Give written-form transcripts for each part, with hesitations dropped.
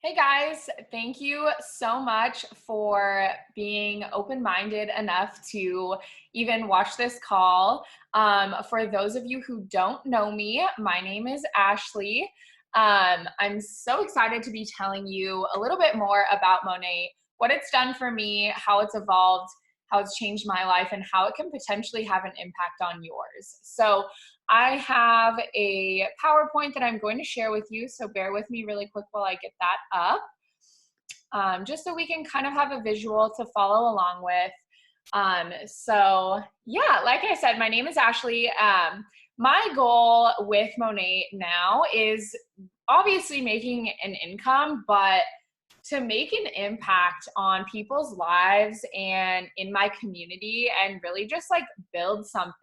Hey guys, thank you so much for being open-minded enough to even watch this call. For those of you who don't know me, my name is Ashley. I'm so excited to be telling you a little bit more about Monet, what it's done for me, how it's evolved, how it's changed my life, and how it can potentially have an impact on yours. So I have a PowerPoint that I'm going to share with you, so bear with me really quick while I get that up, just so we can kind of have a visual to follow along with. So yeah, like I said, my name is Ashley. My goal with Monet now is obviously making an income, but to make an impact on people's lives and in my community and really just like build something,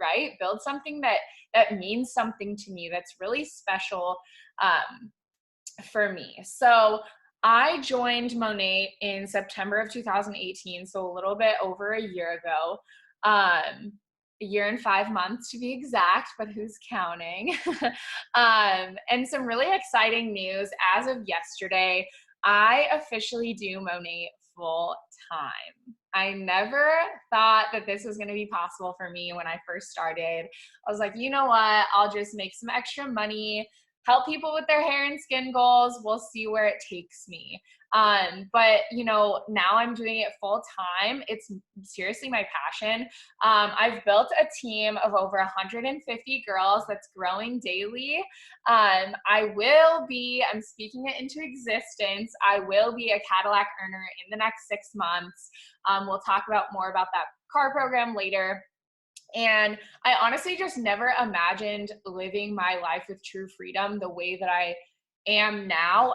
right? Build something that means something to me, that's really special for me. So I joined Monet in September of 2018, so a little bit over a year ago. A year and 5 months to be exact, but who's counting? And some really exciting news. As of yesterday, I officially do Monet full time. I never thought that this was going to be possible for me when I first started. I was like, you know what? I'll just make some extra money, help people with their hair and skin goals. We'll see where it takes me. But now I'm doing it full time. It's seriously my passion. I've built a team of over 150 girls that's growing daily. I'm speaking it into existence. I will be a Cadillac earner in the next 6 months. We'll talk about more about that car program later. And I honestly just never imagined living my life with true freedom the way that I am now,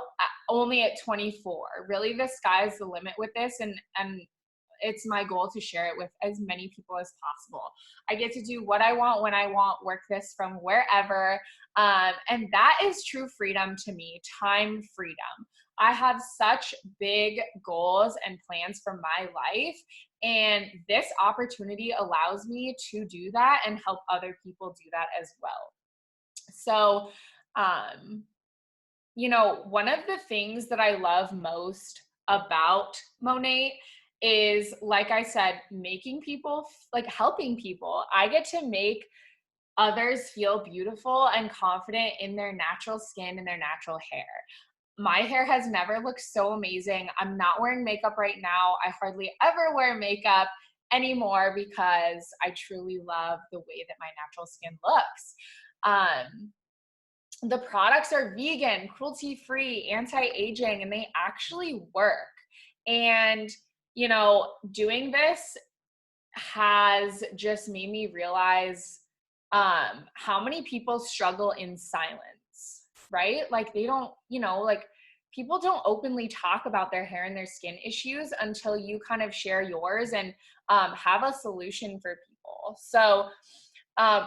only at 24. Really, the sky's the limit with this, and it's my goal to share it with as many people as possible. I get to do what I want when I want, work this from wherever, and that is true freedom to me, time freedom. I have such big goals and plans for my life, and this opportunity allows me to do that and help other people do that as well. So, um, one of the things that I love most about Monet is, like I said, making people, like helping people. I get to make others feel beautiful and confident in their natural skin and their natural hair. My hair has never looked so amazing. I'm not wearing makeup right now. I hardly ever wear makeup anymore because I truly love the way that my natural skin looks. The products are vegan, cruelty-free, anti-aging, and they actually work. And, doing this has just made me realize how many people struggle in silence, right? Like they don't, like people don't openly talk about their hair and their skin issues until you kind of share yours and have a solution for people. So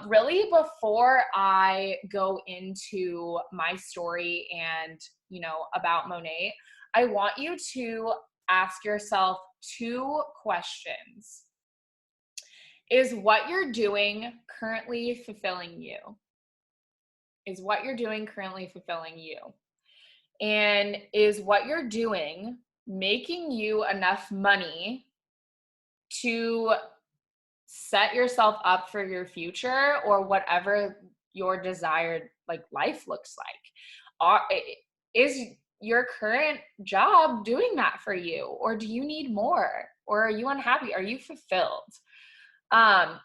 really, before I go into my story and, about Monet, I want you to ask yourself two questions. Is what you're doing currently fulfilling you? Is what you're doing currently fulfilling you? And is what you're doing making you enough money to set yourself up for your future or whatever your desired like life looks like? Is your current job doing that for you, or do you need more, or are you unhappy? Are you fulfilled?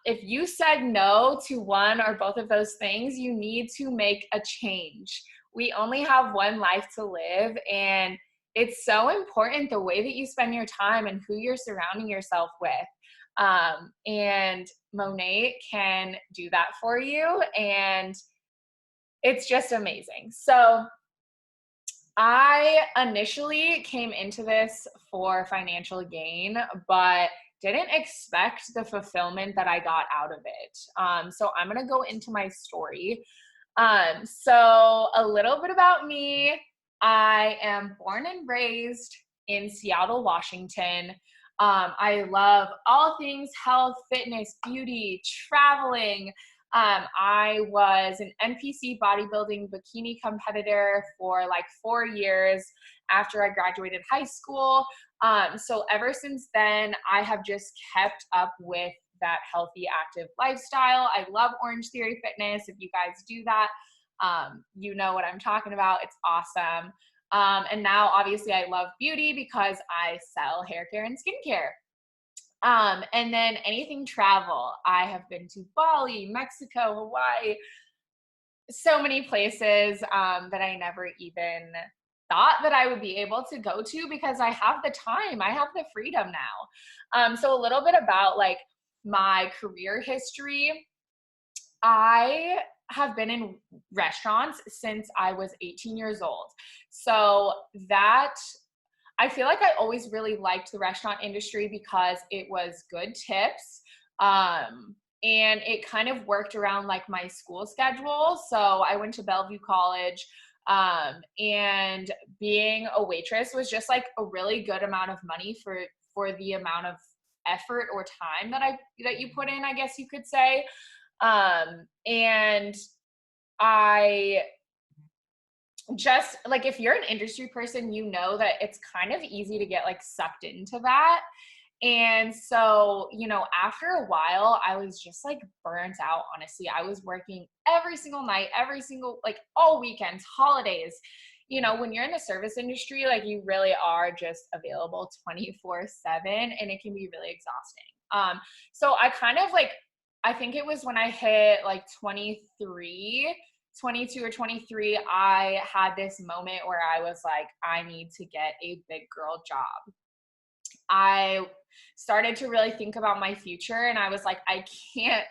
If you said no to one or both of those things, you need to make a change. We only have one life to live, and it's so important the way that you spend your time and who you're surrounding yourself with. And Monet can do that for you, and it's just amazing. So I initially came into this for financial gain, but didn't expect the fulfillment that I got out of it. So I'm going to go into my story. So a little bit about me. I am born and raised in Seattle, Washington. I love all things health, fitness, beauty, traveling. I was an NPC bodybuilding bikini competitor for like 4 years after I graduated high school. So ever since then, I have just kept up with that healthy, active lifestyle. I love Orange Theory Fitness. If you guys do that, you know what I'm talking about. It's awesome. And now, obviously, I love beauty because I sell hair care and skincare. And then anything travel. I have been to Bali, Mexico, Hawaii, so many places that I never even thought that I would be able to go to because I have the time, I have the freedom now. So a little bit about like my career history. I have been in restaurants since I was 18 years old. So that I feel like I always really liked the restaurant industry because it was good tips. And it kind of worked around like my school schedule. So I went to Bellevue College. And being a waitress was just like a really good amount of money for the amount of effort or time that you put in, I guess you could say. And I just like, if you're an industry person, you know that it's kind of easy to get like sucked into that. And so, after a while, I was just like burnt out, honestly. I was working every single night, every single, like all weekends, holidays. When you're in the service industry, like you really are just available 24/7, and it can be really exhausting. So I kind of like, I think it was when I hit like 23, 22 or 23, I had this moment where I was like, I need to get a big girl job. I started to really think about my future, and I was like, I can't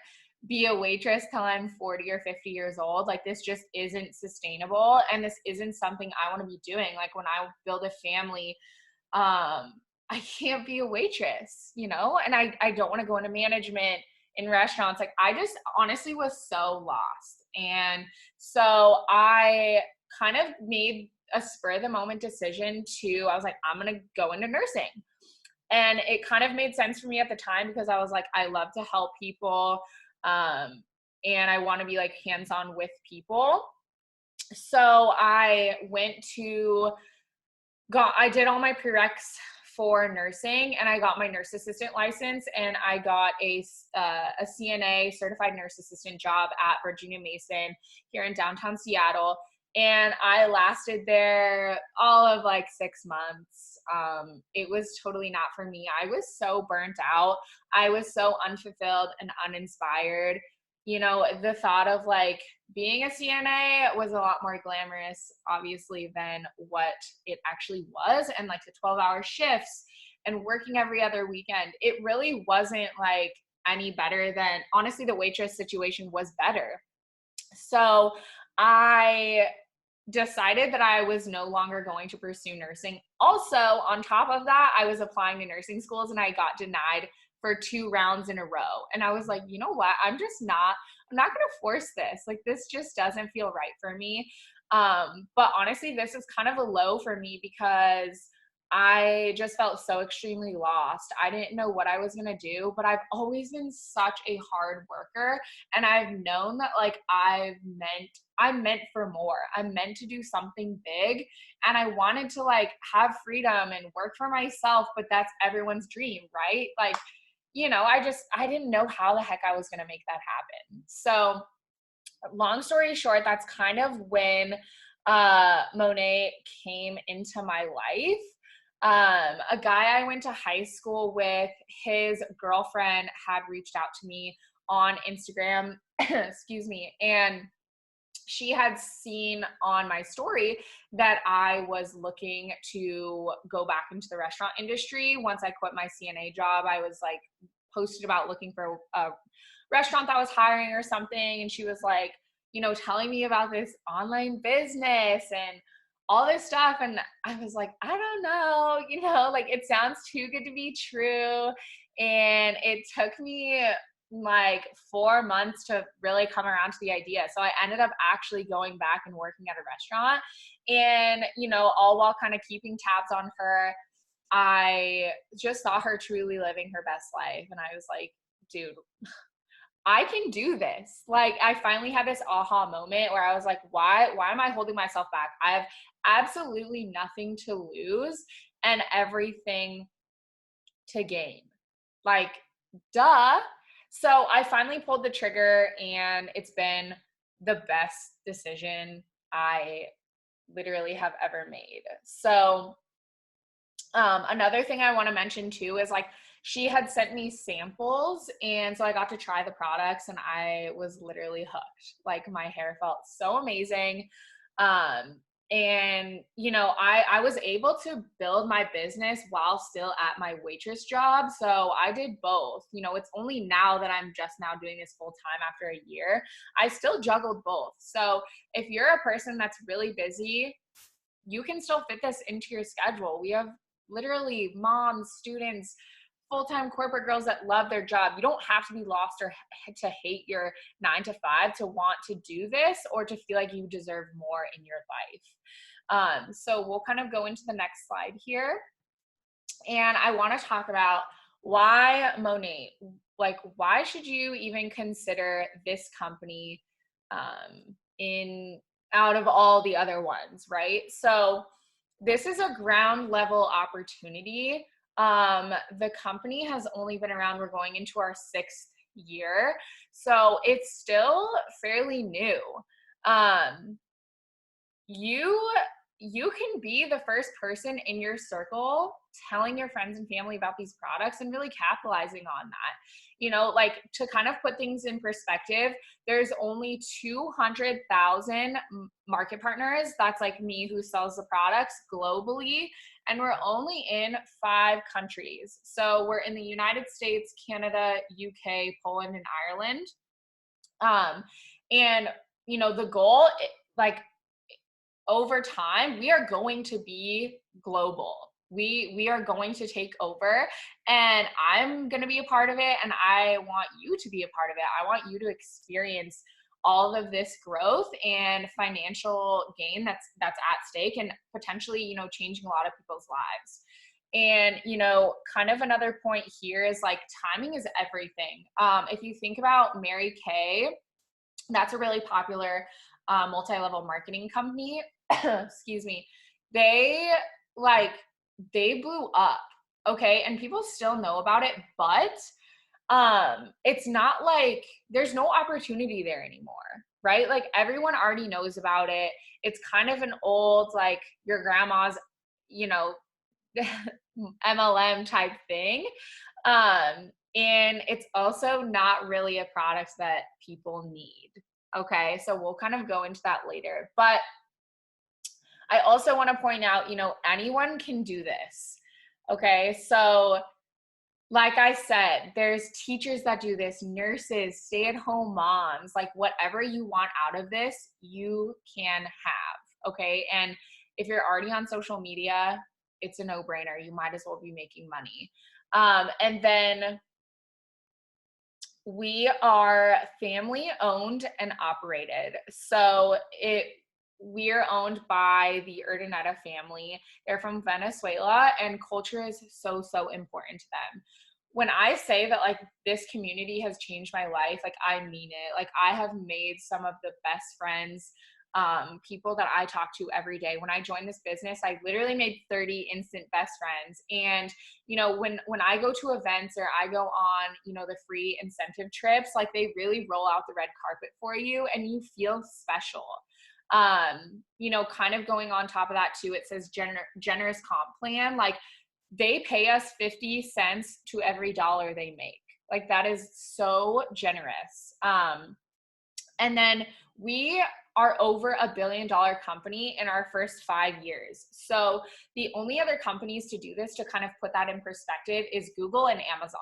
be a waitress till I'm 40 or 50 years old. Like, this just isn't sustainable, and this isn't something I want to be doing. Like, when I build a family, I can't be a waitress, and I don't want to go into management in restaurants. Like, I just honestly was so lost. And so I kind of made a spur of the moment decision I was like, I'm going to go into nursing. And it kind of made sense for me at the time because I was like, I love to help people. And I want to be like hands-on with people. So I did all my prereqs for nursing, and I got my nurse assistant license, and I got a CNA, certified nurse assistant job at Virginia Mason here in downtown Seattle. And I lasted there all of like 6 months. It was totally not for me. I was so burnt out. I was so unfulfilled and uninspired. The thought of like being a CNA was a lot more glamorous, obviously, than what it actually was. And like the 12-hour shifts and working every other weekend, it really wasn't like any better than, honestly, the waitress situation was better. So I decided that I was no longer going to pursue nursing. Also, on top of that, I was applying to nursing schools and I got denied for 2 rounds in a row. And I was like, you know what? I'm not going to force this. Like, this just doesn't feel right for me. But honestly, this is kind of a low for me because I just felt so extremely lost. I didn't know what I was going to do, but I've always been such a hard worker, and I've known that like I'm meant for more. I'm meant to do something big, and I wanted to like have freedom and work for myself, but that's everyone's dream, right? Like, I didn't know how the heck I was going to make that happen. So, long story short, that's kind of when MONAT came into my life. A guy I went to high school with, his girlfriend had reached out to me on Instagram, excuse me, and she had seen on my story that I was looking to go back into the restaurant industry. Once I quit my CNA job, I was like posted about looking for a restaurant that was hiring or something. And she was like, telling me about this online business and all this stuff. And I was like, I don't know, like it sounds too good to be true. And it took me like 4 months to really come around to the idea. So I ended up actually going back and working at a restaurant, and, all while kind of keeping tabs on her. I just saw her truly living her best life. And I was like, dude, I can do this. Like, I finally had this aha moment where I was like, why am I holding myself back? I have absolutely nothing to lose and everything to gain. Like, duh. So I finally pulled the trigger and it's been the best decision I literally have ever made. So another thing I want to mention too is like she had sent me samples, and so I got to try the products, and I was literally hooked. Like my hair felt so amazing. Um, and you know, I was able to build my business while still at my waitress job. So I did both. You know, it's only now that I'm just now doing this full time after a year. I still juggled both. So if you're a person that's really busy, you can still fit this into your schedule. We have literally moms, students, full-time corporate girls that love their job. You don't have to be lost or to hate your 9 to 5 to want to do this or to feel like you deserve more in your life. So we'll kind of go into the next slide here. And I want to talk about why MONAT. Like, why should you even consider this company in out of all the other ones, right? So this is a ground level opportunity. The company has only been around, we're going into our 6th year, so it's still fairly new. Um, you you can be the first person in your circle telling your friends and family about these products and really capitalizing on that. You know, like to kind of put things in perspective, there's only 200,000 market partners. That's like me who sells the products globally. And we're only in 5 countries. So we're in the United States, Canada, UK, Poland, and Ireland. And, you know, the goal, like, over time, we are going to be global. We are going to take over, and I'm going to be a part of it, and I want you to be a part of it. I want you to experience all of this growth and financial gain that's at stake, and potentially, you know, changing a lot of people's lives. And, you know, kind of another point here is like timing is everything. If you think about Mary Kay, that's a really popular multi-level marketing company. Excuse me. They like they blew up, okay, and people still know about it, but it's not like there's no opportunity there anymore, right? Like everyone already knows about it. It's kind of an old, like your grandma's, you know, MLM type thing. And it's also not really a product that people need. Okay, so we'll kind of go into that later. But I also want to point out, you know, anyone can do this. Okay, so like I said, there's teachers that do this, nurses, stay-at-home moms, like whatever you want out of this, you can have. Okay, and if you're already on social media, it's a no-brainer. You might as well be making money. And then we are family owned and operated. So we're owned by the Urdaneta family. They're from Venezuela, and culture is so, so important to them. When I say that like this community has changed my life, like I mean it. Like I have made some of the best friends, people that I talk to every day. When I joined this business, I literally made 30 instant best friends. And you know, when I go to events or I go on, you know, the free incentive trips, like they really roll out the red carpet for you and you feel special. You know, kind of going on top of that too, it says generous comp plan. Like they pay us 50 cents to every dollar they make. Like that is so generous. And then we are over $1 billion company in our first 5 years. So the only other companies to do this, to kind of put that in perspective, is Google and Amazon.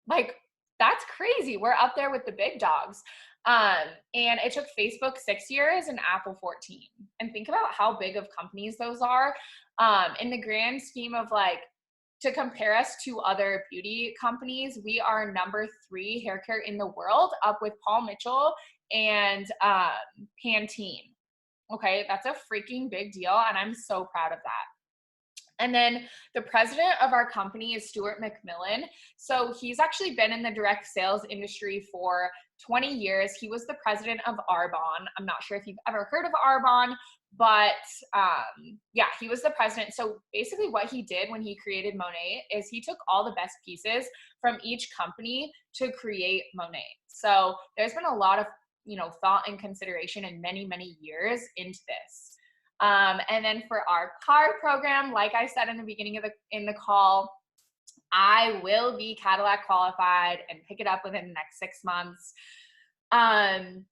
Like that's crazy. We're up there with the big dogs. And it took Facebook 6 years and Apple 14. And think about how big of companies those are. In the grand scheme of like, to compare us to other beauty companies, we are number 3 hair care in the world, up with Paul Mitchell and Pantene. Okay, that's a freaking big deal, and I'm so proud of that. And then the president of our company is Stuart McMillan. So he's actually been in the direct sales industry for 20 years. He was the president of Arbonne. I'm not sure if you've ever heard of Arbonne, but yeah, he was the president. So basically what he did when he created MONAT is he took all the best pieces from each company to create MONAT. So there's been a lot of, thought and consideration and many, many years into this. And then for our car program, like I said in the beginning of the call, I will be Cadillac qualified and pick it up within the next 6 months.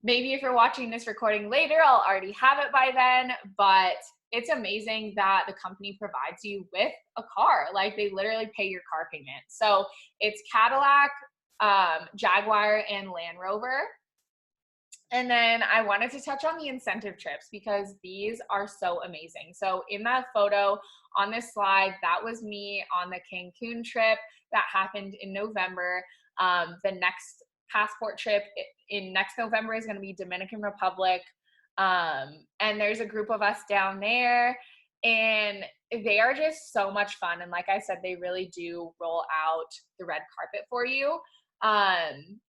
Maybe if you're watching this recording later, I'll already have it by then, but it's amazing that the company provides you with a car. Like, they literally pay your car payment. So it's Cadillac, Jaguar, and Land Rover. And then I wanted to touch on the incentive trips because these are so amazing. So in that photo on this slide, that was me on the Cancun trip that happened in November. The next passport trip in next November is going to be Dominican Republic. And there's a group of us down there, and they are just so much fun. And like I said, they really do roll out the red carpet for you.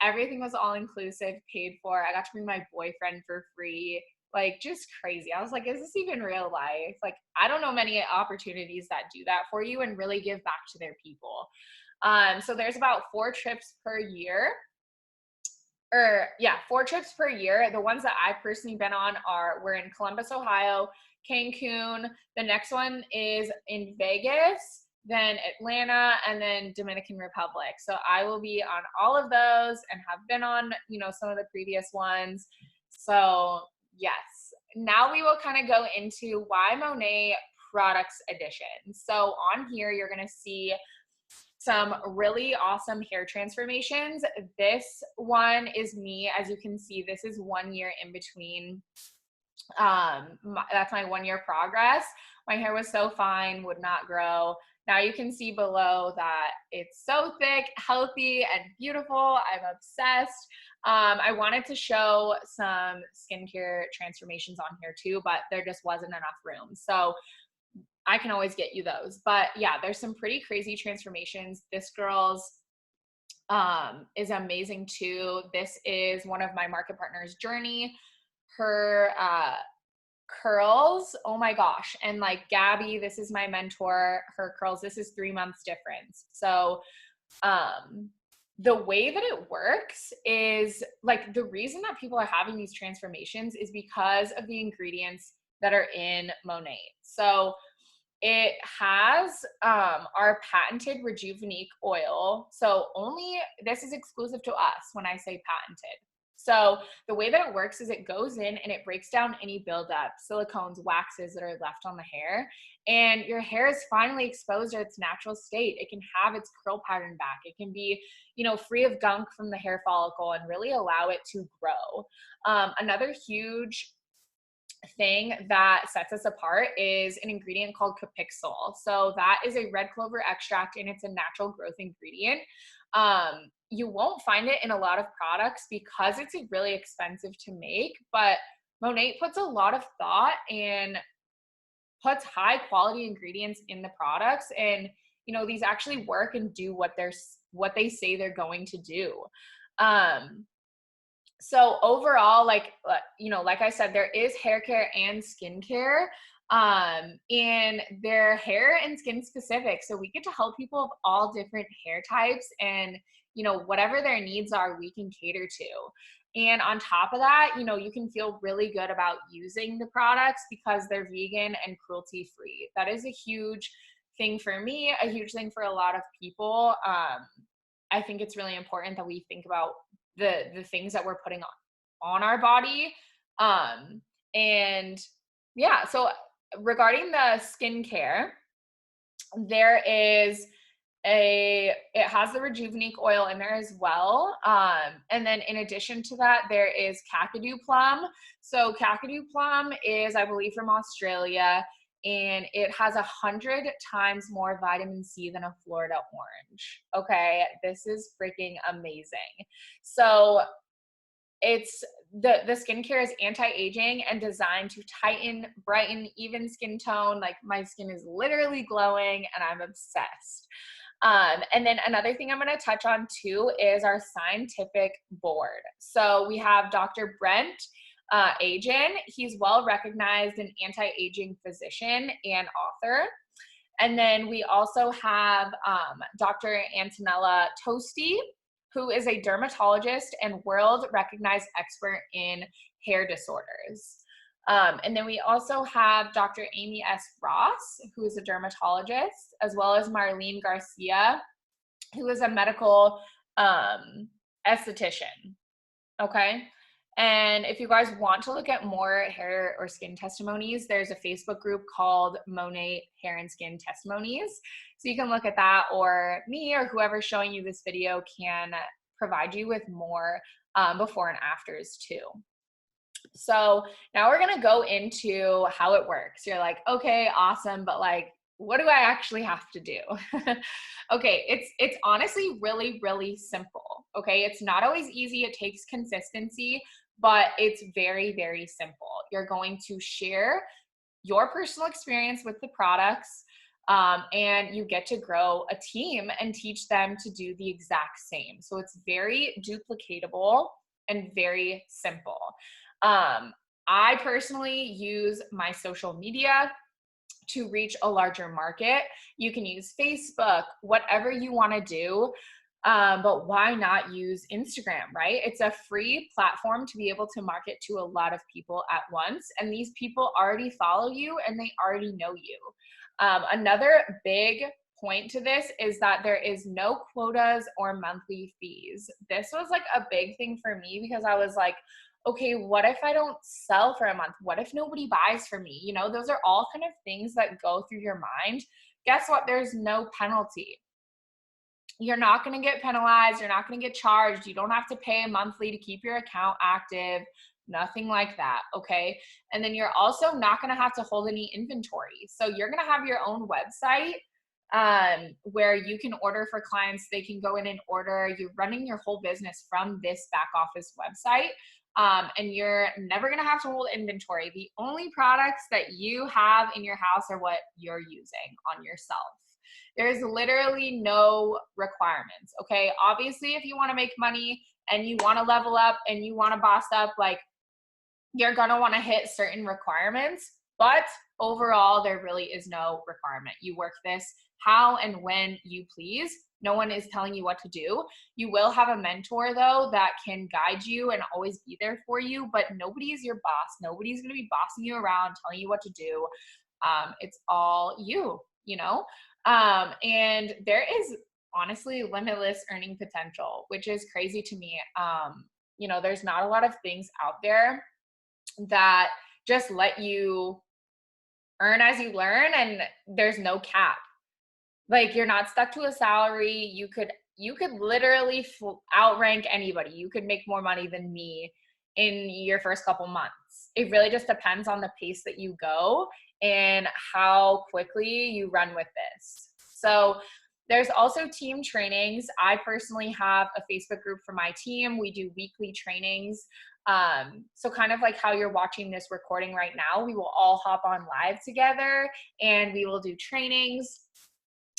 Everything was all inclusive, paid for. I got to bring my boyfriend for free. Like, just crazy. I was like, is this even real life? Like, I don't know many opportunities that do that for you and really give back to their people. So there's about 4 trips per year. 4 trips per year. The ones that I've personally been on we're in Columbus, Ohio, Cancun. The next one is in Vegas, then Atlanta, and then Dominican Republic. So I will be on all of those and have been on, some of the previous ones. So yes, now we will kind of go into why MONAT Products Edition. So on here, you're going to see some really awesome hair transformations. This one is me. As you can see, this is 1 year in between. That's my 1 year progress. My hair was so fine, would not grow. Now you can see below that it's so thick, healthy, and beautiful. I'm obsessed. I wanted to show some skincare transformations on here too, but there just wasn't enough room. So I can always get you those. But yeah, there's some pretty crazy transformations. This girl's is amazing too. This is one of my market partners, Journey. Her curls, oh my gosh. And like Gabby, this is my mentor, her curls, this is 3 months difference. So the way that it works is, like, the reason that people are having these transformations is because of the ingredients that are in MONAT. So it has our patented Rejuvenate oil. So this is exclusive to us when I say patented. So the way that it works is it goes in and it breaks down any buildup, silicones, waxes that are left on the hair, and your hair is finally exposed to its natural state. It can have its curl pattern back. It can be, free of gunk from the hair follicle and really allow it to grow. Another huge thing that sets us apart is an ingredient called capixul. So that is a red clover extract, and it's a natural growth ingredient. You won't find it in a lot of products because it's really expensive to make, but MONAT puts a lot of thought and puts high quality ingredients in the products, and these actually work and do what they say they're going to do. So overall, like I said, there is hair care and skin care, and they're hair and skin specific. So we get to help people of all different hair types, and whatever their needs are, we can cater to. And on top of that, you can feel really good about using the products because they're vegan and cruelty free. That is a huge thing for me, a huge thing for a lot of people. I think it's really important that we think about the things that we're putting on our body. And yeah, so regarding the skincare, it has the Rejuvenate oil in there as well. And then in addition to that, there is Kakadu plum. So Kakadu plum is, I believe, from Australia, and it has 100 times more vitamin C than a Florida orange. Okay, this is freaking amazing. So it's the skincare is anti-aging and designed to tighten, brighten, even skin tone. Like my skin is literally glowing and I'm obsessed. And then another thing I'm going to touch on too is our scientific board. So we have Dr. Brent Agen. He's well recognized an anti-aging physician and author. And then we also have Dr. Antonella Tosti, who is a dermatologist and world recognized expert in hair disorders. And then we also have Dr. Amy S. Ross, who is a dermatologist, as well as Marlene Garcia, who is a medical esthetician. Okay. And if you guys want to look at more hair or skin testimonies, there's a Facebook group called MONAT Hair and Skin Testimonies. So you can look at that, or me or whoever's showing you this video can provide you with more before and afters too. So now we're gonna go into how it works. You're like, okay, awesome, but like, what do I actually have to do? Okay, it's honestly really, really simple. Okay, it's not always easy. It takes consistency, but it's very, very simple. You're going to share your personal experience with the products, and you get to grow a team and teach them to do the exact same. So it's very duplicatable and very simple. I personally use my social media to reach a larger market. You can use Facebook, whatever you want to do. But why not use Instagram, right? It's a free platform to be able to market to a lot of people at once. And these people already follow you and they already know you. Another big point to this is that there is no quotas or monthly fees. This was like a big thing for me because I was like, okay, what if I don't sell for a month? What if nobody buys for me? You know, those are all kind of things that go through your mind. Guess what? There's no penalty. You're not going to get penalized. You're not going to get charged. You don't have to pay monthly to keep your account active. Nothing like that. Okay. And then you're also not going to have to hold any inventory. So you're going to have your own website where you can order for clients. They can go in and order. You're running your whole business from this back office website. And you're never going to have to hold inventory. The only products that you have in your house are what you're using on yourself. There's literally no requirements. Okay. Obviously, if you want to make money and you want to level up and you want to boss up, like, you're going to want to hit certain requirements, but overall, there really is no requirement. You work this how and when you please. No one is telling you what to do. You will have a mentor though that can guide you and always be there for you, but nobody is your boss. Nobody's going to be bossing you around, telling you what to do. It's all you, you know? And there is honestly limitless earning potential, which is crazy to me. You know, there's not a lot of things out there that just let you earn as you learn, and there's no cap. Like, you're not stuck to a salary. You could literally outrank anybody. You could make more money than me in your first couple months. It really just depends on the pace that you go and how quickly you run with this. So there's also team trainings. I personally have a Facebook group for my team. We do weekly trainings. So kind of like how you're watching this recording right now, we will all hop on live together and we will do trainings.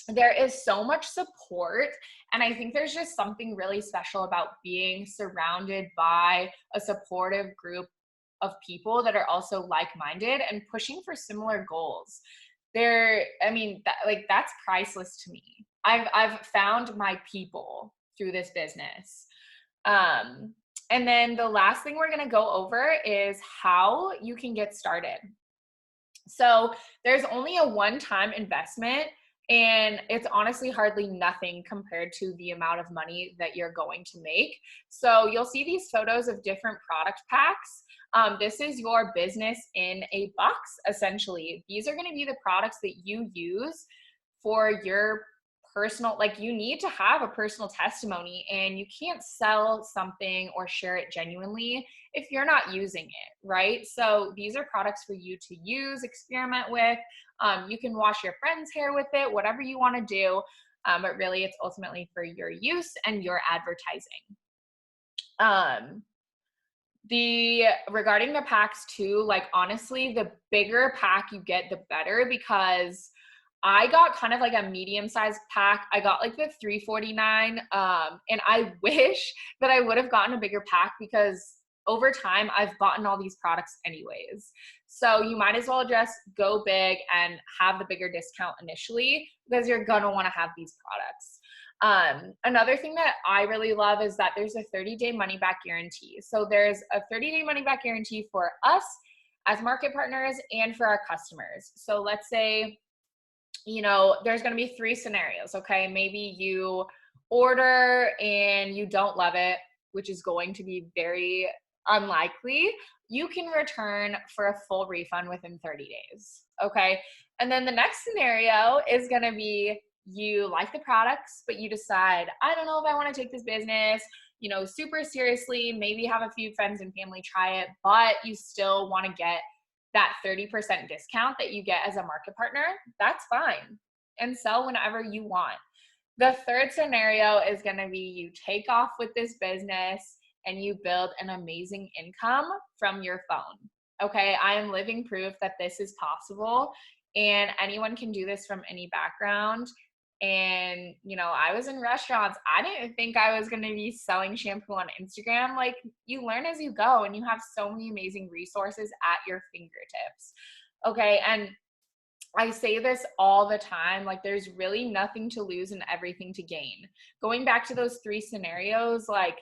There is so much support, and I think there's just something really special about being surrounded by a supportive group of people that are also like-minded and pushing for similar goals. That's priceless to me. I've found my people through this business. And then the last thing we're going to go over is how you can get started. So there's only a one-time investment, and it's honestly hardly nothing compared to the amount of money that you're going to make. So you'll see these photos of different product packs. This is your business in a box, essentially. These are going to be the products that you use for your personal, like, you need to have a personal testimony, and you can't sell something or share it genuinely if you're not using it, right? So these are products for you to use, experiment with. You can wash your friend's hair with it, whatever you want to do. But really, it's ultimately for your use and your advertising. Regarding the packs too, like honestly, the bigger pack you get, the better, because I got kind of like a medium-sized pack. I got like the 349, and I wish that I would have gotten a bigger pack because over time I've bought all these products anyways. So you might as well just go big and have the bigger discount initially because you're gonna want to have these products. Another thing that I really love is that there's a 30-day money back guarantee. So there's a 30-day money back guarantee for us as market partners and for our customers. So let's say, there's going to be three scenarios. Okay. Maybe you order and you don't love it, which is going to be very unlikely. You can return for a full refund within 30 days. Okay. And then the next scenario is going to be you like the products, but you decide, I don't know if I want to take this business, super seriously, maybe have a few friends and family try it, but you still want to get that 30% discount that you get as a market partner. That's fine. And sell whenever you want. The third scenario is going to be you take off with this business and you build an amazing income from your phone. Okay, I am living proof that this is possible and anyone can do this from any background. And, I was in restaurants. I didn't think I was going to be selling shampoo on Instagram. Like, you learn as you go, and you have so many amazing resources at your fingertips. Okay. And I say this all the time, like there's really nothing to lose and everything to gain. Going back to those three scenarios, like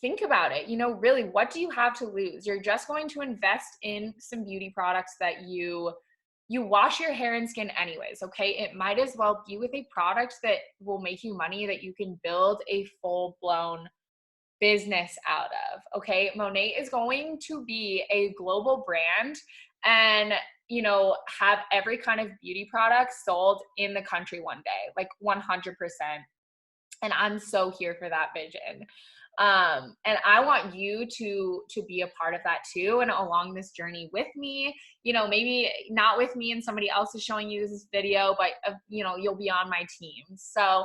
think about it, really, what do you have to lose? You're just going to invest in some beauty products that you wash your hair and skin anyways, okay? It might as well be with a product that will make you money that you can build a full-blown business out of, okay? Monat is going to be a global brand and, have every kind of beauty product sold in the country one day, like 100%. And I'm so here for that vision. And I want you to be a part of that too, and along this journey with me. Maybe not with me and somebody else is showing you this video, but you'll be on my team. So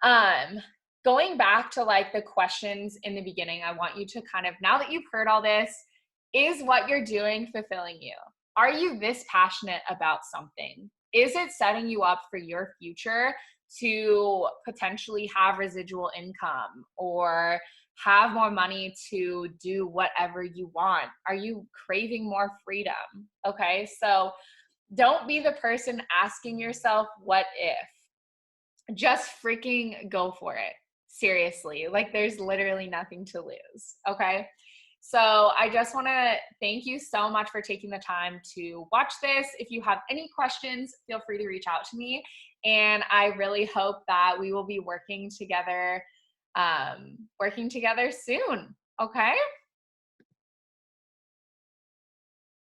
um going back to like the questions in the beginning, I want you to kind of, now that you've heard all this, is what you're doing fulfilling you? Are you this passionate about something? Is it setting you up for your future to potentially have residual income or have more money to do whatever you want? Are you craving more freedom? Okay, so don't be the person asking yourself, what if? Just freaking go for it. Seriously, like there's literally nothing to lose. Okay. So I just want to thank you so much for taking the time to watch this. If you have any questions, feel free to reach out to me. And I really hope that we will be working together soon. Okay.